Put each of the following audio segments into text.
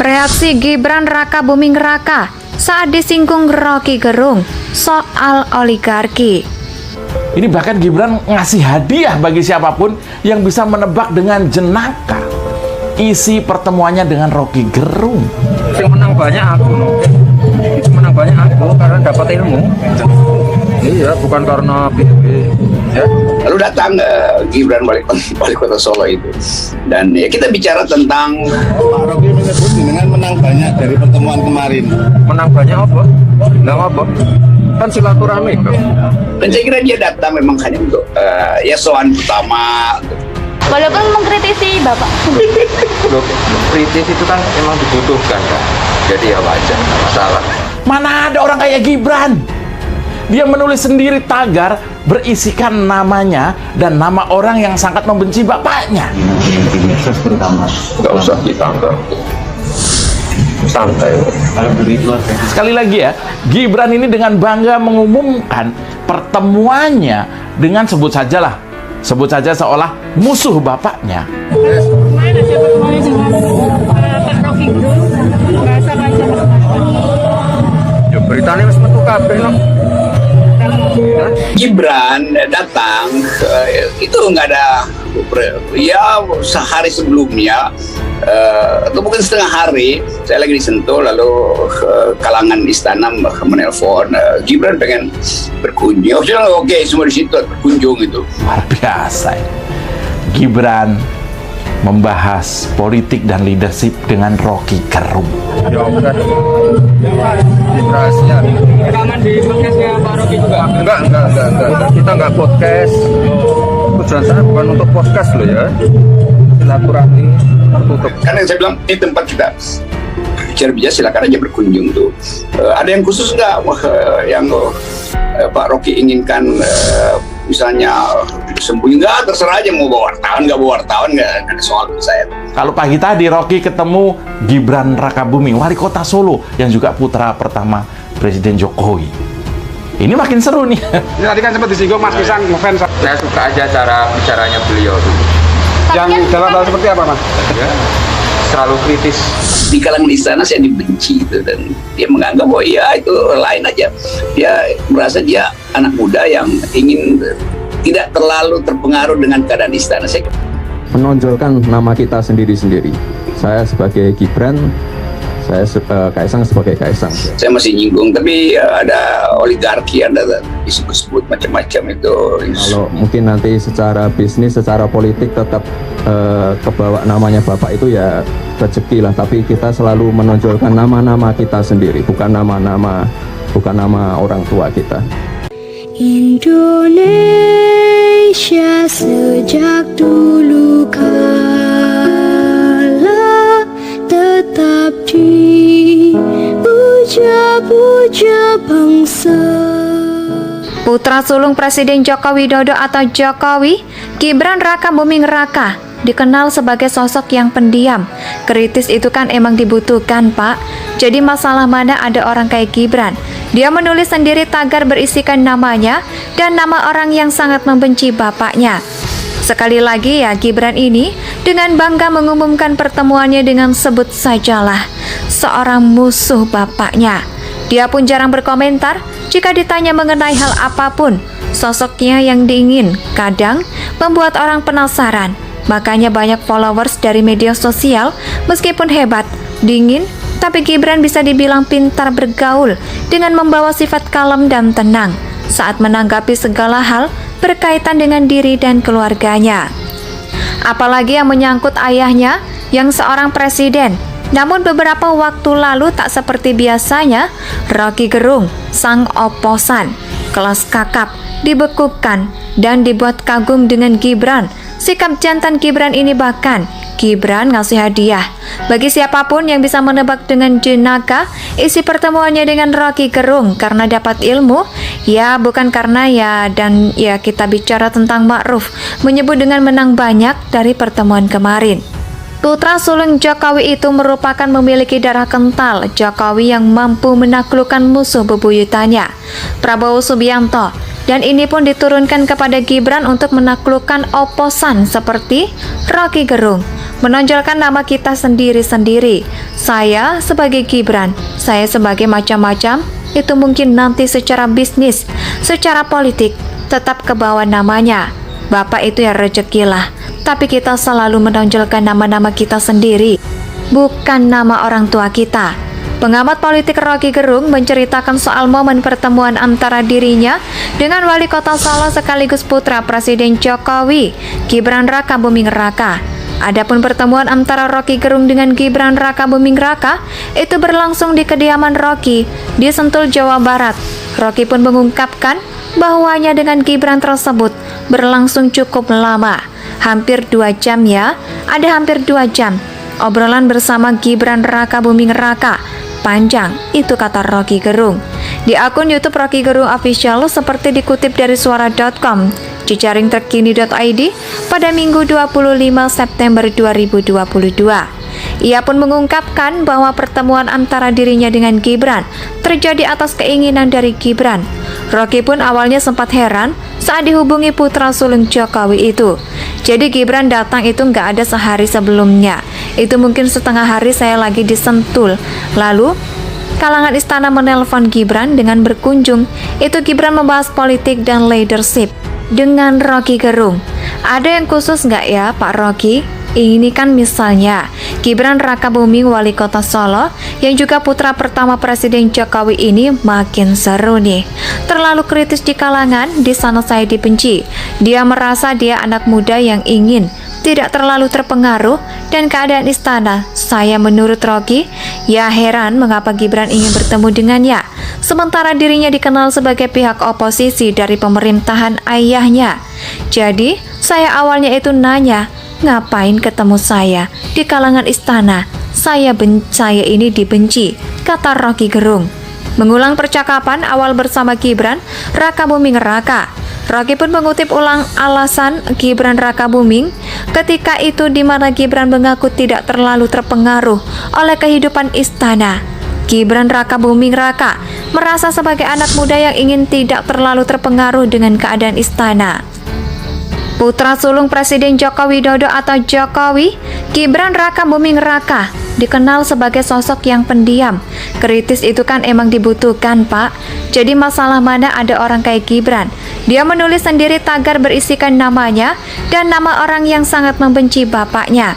Reaksi Gibran Raka Buming Raka saat disinggung Rocky Gerung soal oligarki. Ini bahkan Gibran ngasih hadiah bagi siapapun yang bisa menebak dengan jenaka isi pertemuannya dengan Rocky Gerung. Yang menang banyak aku, menang banyak aku karena dapat ilmu. Iya, bukan karena PDB. Ya. Lalu datang Gibran wali kota Solo itu, dan ya kita bicara tentang Pak Rocky menyebut dengan menang banyak dari pertemuan kemarin. Menang banyak apa? Enggak apa? Kan silaturahmi. Dan saya kira dia datang memang hanya untuk ya soal pertama. Walaupun mengkritisi Bapak. Loh, kritis itu kan emang dibutuhkan kan. Jadi ya wajar, nggak masalah. Mana ada orang kayak Gibran? Dia menulis sendiri tagar berisikan namanya dan nama orang yang sangat membenci bapaknya. Nggak usah ditangkap. Santai. Sekali lagi ya, Gibran ini dengan bangga mengumumkan pertemuannya dengan sebut saja seolah musuh bapaknya. Ya beritanya wis metu kabeh no. Gibran datang itu nggak ada ya sehari sebelumnya atau mungkin setengah hari saya lagi di Sentul, lalu kalangan istana menelpon Gibran pengen berkunjung. Oke, semua di situ berkunjung itu. Luar biasa ya. Gibran membahas politik dan leadership dengan Rocky Gerung. Ya udah. Rahasia. Rekaman di podcastnya Pak Rocky juga? Enggak. Kita enggak podcast. Tujuan saya bukan untuk podcast loh ya. Silaturahmi tertutup. Karena yang saya bilang ini tempat kita bicara silakan aja berkunjung tuh. Ada yang khusus nggak yang Pak Rocky inginkan misalnya sembunyi? Nggak, terserah aja mau bawa wartawan nggak ada soal itu saya. Kalau pagi tadi Rocky ketemu Gibran Raka Buming, wali kota Solo yang juga putra pertama Presiden Jokowi. Ini makin seru nih. Ini tadi kan sempat disinggung Mas Pisang ngefans. Saya suka aja cara bicaranya beliau tuh. Yang dalam hal seperti apa, Mas? Ya, selalu kritis. Di kalangan istana saya dibenci itu, dan dia menganggap bahwa ya itu lain aja. Dia merasa dia anak muda yang ingin tidak terlalu terpengaruh dengan keadaan istana. Saya menonjolkan nama kita sendiri-sendiri. Saya sebagai Gibran, saya Kaisang sebagai Kaisang. Saya masih nyinggung, tapi ada oligarki, ada disebut-sebut macam-macam itu. Kalau mungkin nanti secara bisnis, secara politik tetap kebawa namanya Bapak itu ya rezeki lah. Tapi kita selalu menonjolkan nama-nama kita sendiri, bukan nama orang tua kita. Indonesia sejak dulu kala tetap dipuja-puja bangsa. Putra sulung Presiden Joko Widodo atau Jokowi, Gibran Raka Buming Raka, dikenal sebagai sosok yang pendiam. Kritis itu kan emang dibutuhkan, Pak. Jadi masalah mana ada orang kayak Gibran? Dia menulis sendiri tagar berisikan namanya dan nama orang yang sangat membenci bapaknya. Sekali lagi ya, Gibran ini dengan bangga mengumumkan pertemuannya dengan sebut sajalah seorang musuh bapaknya. Dia pun jarang berkomentar jika ditanya mengenai hal apapun. Sosoknya yang diingin kadang membuat orang penasaran. Makanya banyak followers dari media sosial. Meskipun hebat, dingin, tapi Gibran bisa dibilang pintar bergaul dengan membawa sifat kalem dan tenang saat menanggapi segala hal berkaitan dengan diri dan keluarganya. Apalagi yang menyangkut ayahnya yang seorang presiden. Namun beberapa waktu lalu tak seperti biasanya, Rocky Gerung, sang oposan, kelas kakap, dibekukan dan dibuat kagum dengan Gibran. Sikap jantan Gibran ini bahkan Gibran ngasih hadiah bagi siapapun yang bisa menebak dengan jenaka isi pertemuannya dengan Rocky Gerung karena dapat ilmu, ya bukan karena dan kita bicara tentang Ma'ruf menyebut dengan menang banyak dari pertemuan kemarin. Putra sulung Jokowi itu merupakan memiliki darah kental Jokowi yang mampu menaklukkan musuh bebuyutannya, Prabowo Subianto. Dan ini pun diturunkan kepada Gibran untuk menaklukkan oposan seperti Rocky Gerung. menonjolkan nama kita sendiri-sendiri. Saya sebagai Gibran, saya sebagai macam-macam, itu mungkin nanti secara bisnis, secara politik, tetap ke bawah namanya. Bapak itu ya rezekilah, tapi kita selalu menonjolkan nama-nama kita sendiri, bukan nama orang tua kita. Pengamat politik Rocky Gerung menceritakan soal momen pertemuan antara dirinya dengan Wali Kota Solo sekaligus putra Presiden Jokowi, Gibran Raka Buming Raka. Adapun pertemuan antara Rocky Gerung dengan Gibran Raka Buming Raka itu berlangsung di kediaman Rocky di Sentul, Jawa Barat. Rocky pun mengungkapkan bahwanya dengan Gibran tersebut berlangsung cukup lama, hampir 2 jam ya, ada hampir 2 jam. Obrolan bersama Gibran Raka Buming Raka panjang, itu kata Rocky Gerung. Di akun YouTube Rocky Gerung Official seperti dikutip dari suara.com, jejaring terkini.id pada Minggu 25 September 2022. Ia pun mengungkapkan bahwa pertemuan antara dirinya dengan Gibran terjadi atas keinginan dari Gibran. Rocky pun awalnya sempat heran saat dihubungi putra sulung Jokowi itu. Jadi Gibran datang itu nggak ada sehari sebelumnya. Itu mungkin setengah hari saya lagi di Sentul. Lalu kalangan istana menelpon Gibran dengan berkunjung. Itu Gibran membahas politik dan leadership dengan Rocky Gerung. Ada yang khusus nggak ya Pak Rocky? Ini kan misalnya Gibran Raka Buming Wali Kota Solo yang juga putra pertama Presiden Jokowi ini makin seru nih. Terlalu kritis di kalangan, di sana saya dibenci. Dia merasa dia anak muda yang ingin tidak terlalu terpengaruh dan keadaan istana. Saya menurut Rocky, ya heran mengapa Gibran ingin bertemu dengannya, sementara dirinya dikenal sebagai pihak oposisi dari pemerintahan ayahnya. Jadi, saya awalnya itu nanya, ngapain ketemu saya di kalangan istana? Saya ini dibenci, kata Rocky Gerung. Mengulang percakapan awal bersama Gibran Raka Buming Raka, Rocky pun mengutip ulang alasan Gibran Raka Buming ketika itu di mana Gibran mengaku tidak terlalu terpengaruh oleh kehidupan istana. Gibran Raka Buming Raka merasa sebagai anak muda yang ingin tidak terlalu terpengaruh dengan keadaan istana. Putra sulung Presiden Joko Widodo atau Jokowi, Gibran Raka Buming Raka dikenal sebagai sosok yang pendiam. Kritis itu kan emang dibutuhkan, Pak. Jadi masalah mana ada orang kayak Gibran? Dia menulis sendiri tagar berisikan namanya dan nama orang yang sangat membenci bapaknya.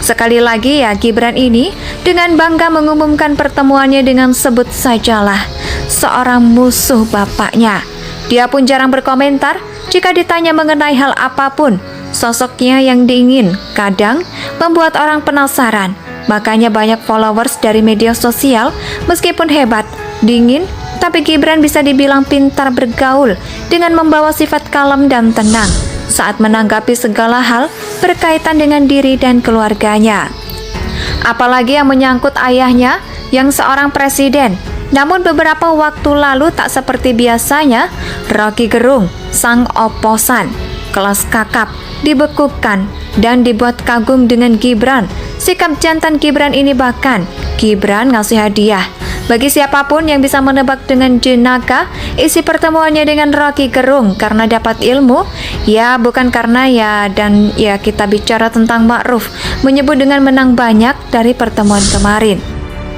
Sekali lagi ya, Gibran ini dengan bangga mengumumkan pertemuannya dengan sebut sajalah seorang musuh bapaknya. Dia pun jarang berkomentar jika ditanya mengenai hal apapun. Sosoknya yang dingin kadang membuat orang penasaran. Makanya banyak followers dari media sosial. Meskipun hebat, dingin, tapi Gibran bisa dibilang pintar bergaul dengan membawa sifat kalem dan tenang saat menanggapi segala hal berkaitan dengan diri dan keluarganya. Apalagi yang menyangkut ayahnya yang seorang presiden. Namun beberapa waktu lalu tak seperti biasanya, Rocky Gerung, sang oposan, kelas kakap, dibekukan dan dibuat kagum dengan Gibran. Sikap jantan Gibran ini bahkan Gibran ngasih hadiah bagi siapapun yang bisa menebak dengan jenaka isi pertemuannya dengan Rocky Gerung karena dapat ilmu. Ya bukan karena dan kita bicara tentang Ma'ruf menyebut dengan menang banyak dari pertemuan kemarin.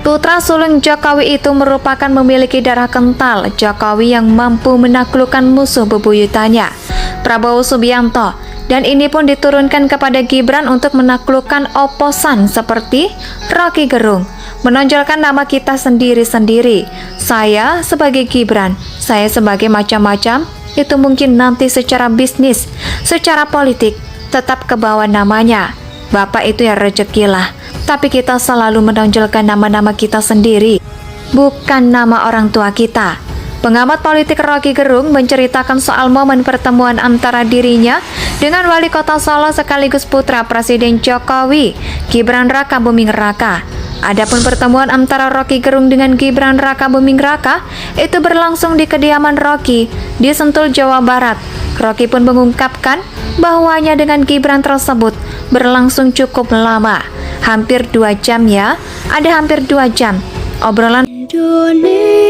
Putra sulung Jokowi itu merupakan memiliki darah kental Jokowi yang mampu menaklukkan musuh bebuyutannya, Prabowo Subianto, dan ini pun diturunkan kepada Gibran untuk menaklukkan oposan seperti Rocky Gerung, menonjolkan nama kita sendiri-sendiri. Saya sebagai Gibran, saya sebagai macam-macam, itu mungkin nanti secara bisnis, secara politik, tetap ke bawah namanya. Bapak itu ya rezekilah, tapi kita selalu menonjolkan nama-nama kita sendiri, bukan nama orang tua kita. Pengamat politik Rocky Gerung menceritakan soal momen pertemuan antara dirinya dengan Wali Kota Solo sekaligus putra Presiden Jokowi, Gibran Raka Buming Raka. Adapun pertemuan antara Rocky Gerung dengan Gibran Raka Buming Raka itu berlangsung di kediaman Rocky di Sentul, Jawa Barat. Rocky pun mengungkapkan bahwanya dengan Gibran tersebut berlangsung cukup lama, hampir 2 jam ya, ada hampir 2 jam. Obrolan Indonesia